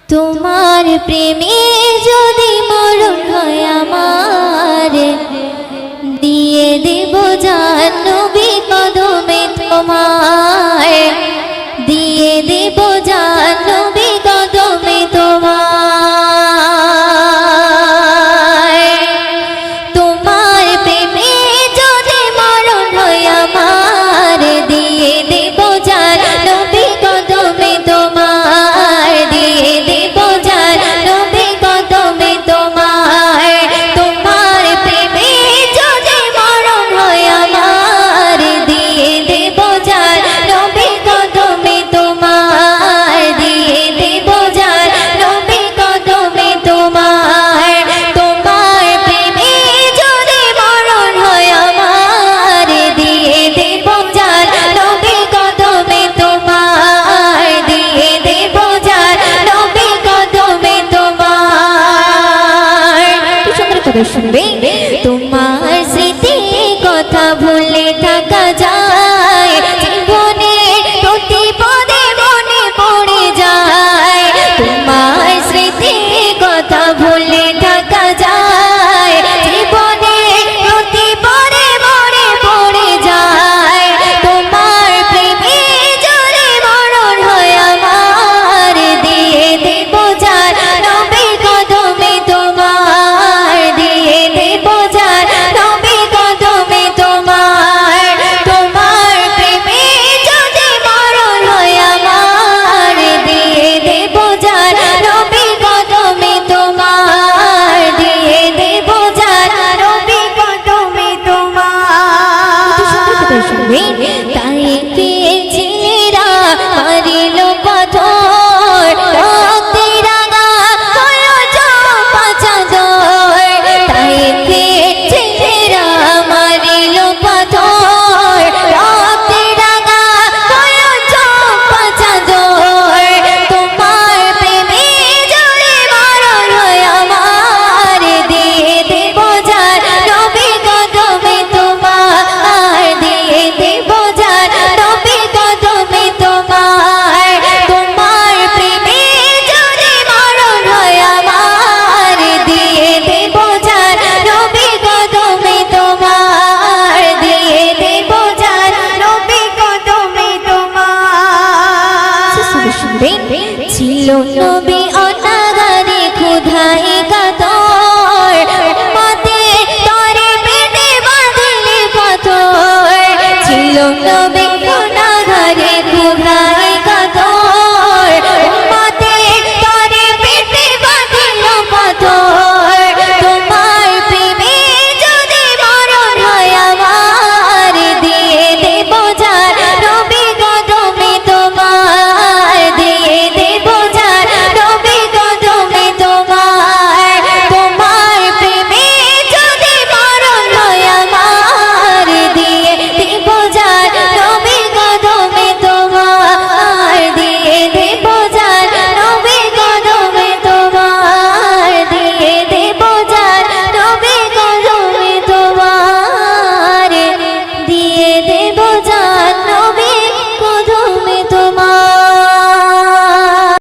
তোমার প্রেমে যদি মরণ হয় আমার, দিয়ে দেব জান নবী কদমে তোমার, দিয়ে দেব জান নবী কদমে তোমার। তোমার প্রেমে যদি মরণ হয় আমার, দিয়ে দেব জান নবী কদমে তোমার, দিয়ে দেব জান নবী কদমে তোমার। তোমার প্রেমে যদি মরণ হয় আমার, দিয়ে দেব জান নবী কদমে তোমার, দিয়ে দেব জান নবী কদমে তোমার। তোমার প্রেমে যদি মরণ হয় আমার, দিয়ে দেব জান নবী কদমে তোমার, দিয়ে দেব জান নবী কদমে তোমার। সুন্দর করে শুনবে। তোমার স্মৃতি কথা ভুলে থাকা যায়, জীবনে প্রতি পদে মনে পড়ে যায়। তোমার স্মৃতি কথা ভুলে থাকা যায়, জীবনে প্রতি পদে মনে পড়ে যায়। তোমার প্রেমে যদি মরণ হয় আমার, দিয়ে দেব জান নবী কদমে তোমার, দিয়ে দেব জান নবী কদমে তোমার। তোমার প্রেমে যদি মরণ হয় আমার, দিয়ে দেব জান নবী কদমে তোমার, দিয়ে দেব জান নবী কদমে তোমার। তাই ছেলেরা মারিল পাথর, রক্তে রাঙা হলো চম্পা চাদর। তাই ছেলেরা মারিল পাথর, রক্তে রাঙা হলো চম্পা চাদর। তোমার প্রেমে যদি মরণ হয় আমার, দিয়ে দেব জান নবী কদমে তোমার, দিয়ে দেব জান নবী কদমে তোমার। তোমার প্রেমে যদি মরণ হয় আমার, দিয়ে দেব জান নবী কদমে তোমার, দিয়ে দেব জান নবী কদমে তোমার। ছিল নবী অনাগারে ক্ষুধায়